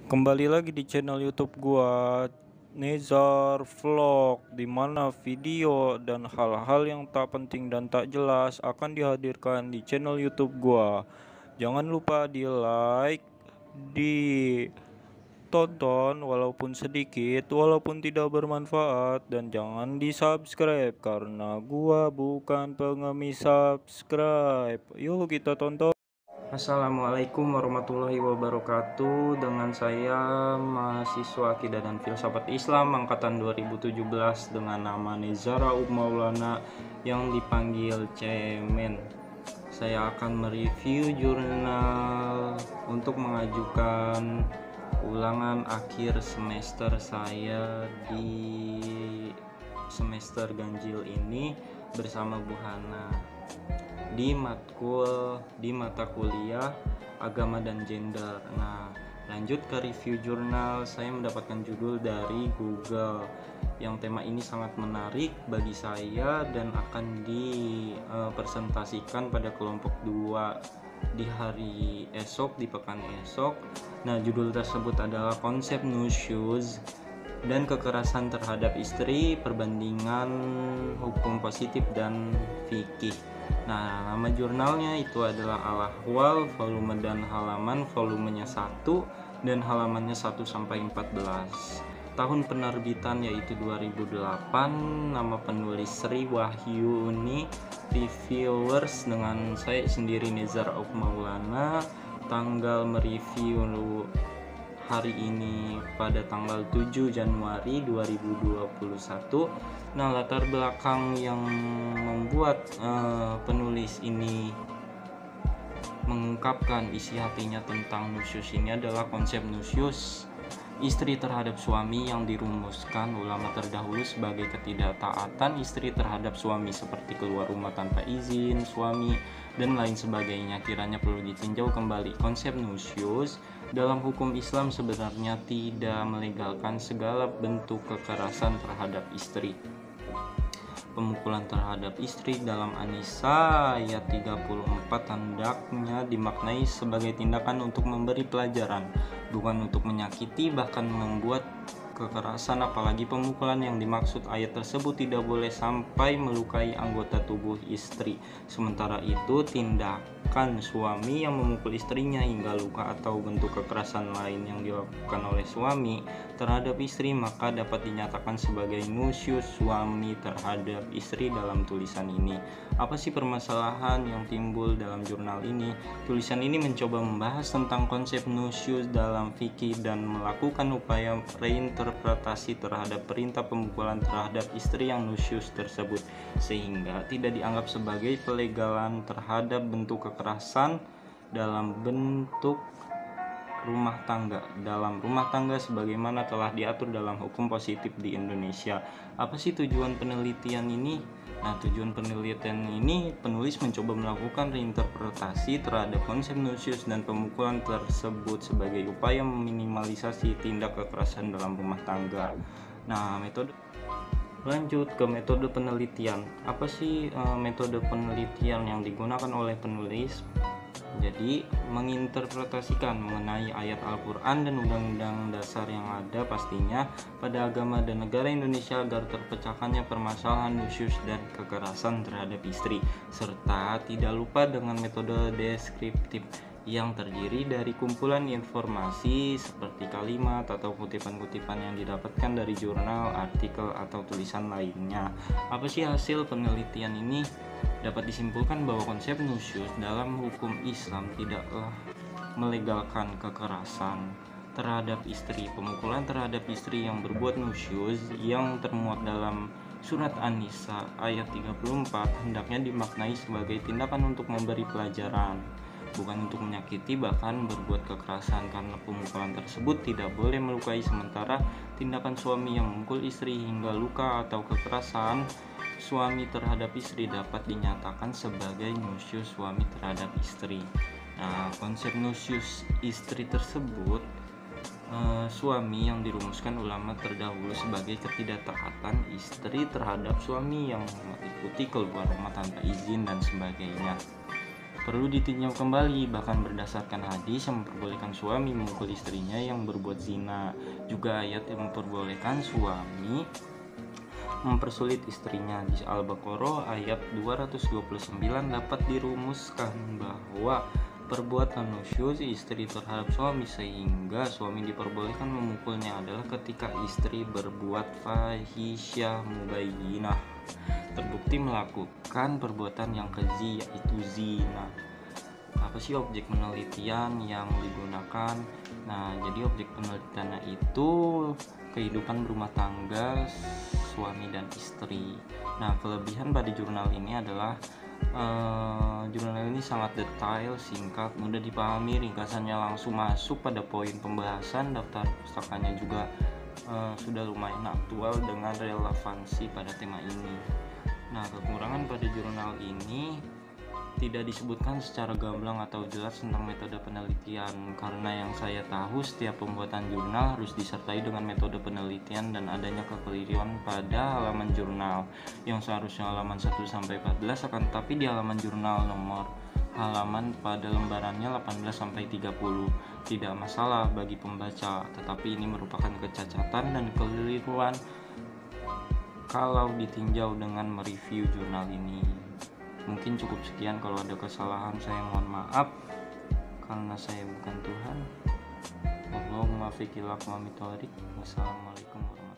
Kembali lagi di channel YouTube gua, Nezar Vlog, di mana video dan hal-hal yang tak penting dan tak jelas akan dihadirkan di channel YouTube gua. Jangan lupa di-like, ditonton walaupun sedikit, walaupun tidak bermanfaat, dan jangan di-subscribe karena gua bukan pengemis subscribe. Yuk kita tonton. Assalamualaikum warahmatullahi wabarakatuh. Dengan saya mahasiswa Akidah dan Filsafat Islam angkatan 2017 dengan nama Nezara Maulana yang dipanggil Cemen. Saya akan mereview jurnal untuk mengajukan ulangan akhir semester saya di semester ganjil ini bersama Bu Hana di mata kuliah agama dan gender. Nah, lanjut ke review jurnal. Saya mendapatkan judul dari Google yang tema ini sangat menarik bagi saya dan akan dipresentasikan pada kelompok 2 di hari esok, di pekan esok. Nah, judul tersebut adalah konsep nusyuz dan kekerasan terhadap istri, perbandingan hukum positif dan fikih. Nah, nama jurnalnya itu adalah Al-Ahwal, volume dan halaman, volumenya 1 dan halamannya 1 sampai 14. Tahun penerbitan yaitu 2008, nama penulis Sri Wahyuni, reviewers dengan saya sendiri Nezar Maulana, tanggal mereview hari ini pada tanggal 7 Januari 2021. Nah, latar belakang yang membuat penulis ini mengungkapkan isi hatinya tentang nusyus ini adalah konsep nusyus istri terhadap suami yang dirumuskan ulama terdahulu sebagai ketidaktaatan istri terhadap suami seperti keluar rumah tanpa izin suami dan lain sebagainya. Kiranya perlu ditinjau kembali. Konsep nusyus dalam hukum Islam sebenarnya tidak melegalkan segala bentuk kekerasan terhadap istri. Pemukulan terhadap istri dalam An-Nisa ayat 34 hendaknya dimaknai sebagai tindakan untuk memberi pelajaran, bukan untuk menyakiti bahkan membuat kekerasan. Apalagi pemukulan yang dimaksud ayat tersebut tidak boleh sampai melukai anggota tubuh istri. Sementara itu, tindakan suami yang memukul istrinya hingga luka atau bentuk kekerasan lain yang dilakukan oleh suami terhadap istri maka dapat dinyatakan sebagai nusyus suami terhadap istri dalam tulisan ini. Apa sih permasalahan yang timbul dalam jurnal ini? Tulisan ini mencoba membahas tentang konsep nusyus dalam fikih dan melakukan upaya reinterpretasi terhadap perintah pemukulan terhadap istri yang nusyus tersebut sehingga tidak dianggap sebagai pelegalan terhadap bentuk kekerasan dalam bentuk rumah tangga sebagaimana telah diatur dalam hukum positif di Indonesia. Apa sih tujuan penelitian ini? Nah, tujuan penelitian ini penulis mencoba melakukan reinterpretasi terhadap konsep nusyus dan pemukulan tersebut sebagai upaya meminimalisasi tindak kekerasan dalam rumah tangga. Nah, lanjut ke metode penelitian. Apa sih metode penelitian yang digunakan oleh penulis? Jadi, menginterpretasikan mengenai ayat Al-Quran dan undang-undang dasar yang ada pastinya pada agama dan negara Indonesia agar terpecahkannya permasalahan nusyus dan kekerasan terhadap istri, serta tidak lupa dengan metode deskriptif yang terdiri dari kumpulan informasi seperti kalimat atau kutipan-kutipan yang didapatkan dari jurnal, artikel, atau tulisan lainnya. Apa sih hasil penelitian ini? Dapat disimpulkan bahwa konsep nusyus dalam hukum Islam tidaklah melegalkan kekerasan terhadap istri. Pemukulan terhadap istri yang berbuat nusyus yang termuat dalam surat An-Nisa ayat 34 hendaknya dimaknai sebagai tindakan untuk memberi pelajaran, bukan untuk menyakiti bahkan berbuat kekerasan, karena pemukulan tersebut tidak boleh melukai. Sementara tindakan suami yang memukul istri hingga luka atau kekerasan suami terhadap istri dapat dinyatakan sebagai nusyus suami terhadap istri. Nah, konsep nusyus istri tersebut suami yang dirumuskan ulama terdahulu sebagai ketidaktaatan istri terhadap suami yang meliputi keluar rumah tanpa izin dan sebagainya. perlu ditinjau kembali, bahkan berdasarkan hadis yang memperbolehkan suami memukul istrinya yang berbuat zina, juga ayat yang memperbolehkan suami mempersulit istrinya. Di Al-Baqarah ayat 229 dapat dirumuskan bahwa perbuatan nusyuz istri terhadap suami sehingga suami diperbolehkan memukulnya adalah ketika istri berbuat fahisyah mubayyinah, terbukti melakukan perbuatan yang keji, yaitu zina. Apa sih objek penelitian yang digunakan? Nah, jadi objek penelitiannya itu kehidupan berumah tangga suami dan istri. Nah, kelebihan pada jurnal ini adalah jurnal ini sangat detail, singkat, mudah dipahami, ringkasannya langsung masuk pada poin pembahasan. Daftar pustakanya juga sudah lumayan aktual dengan relevansi pada tema ini. Nah, kekurangan pada jurnal ini tidak disebutkan secara gamblang atau jelas tentang metode penelitian. Karena yang saya tahu, setiap pembuatan jurnal harus disertai dengan metode penelitian dan adanya kekeliruan pada halaman jurnal yang seharusnya halaman 1-14, akan tetapi di halaman jurnal nomor halaman pada lembarannya 18-30. Tidak masalah bagi pembaca, tetapi ini merupakan kecacatan dan kekeliruan kalau ditinjau dengan mereview jurnal ini. Mungkin cukup sekian, kalau ada kesalahan saya mohon maaf karena saya bukan Tuhan. Wassalamualaikum warahmatullahi wabarakatuh.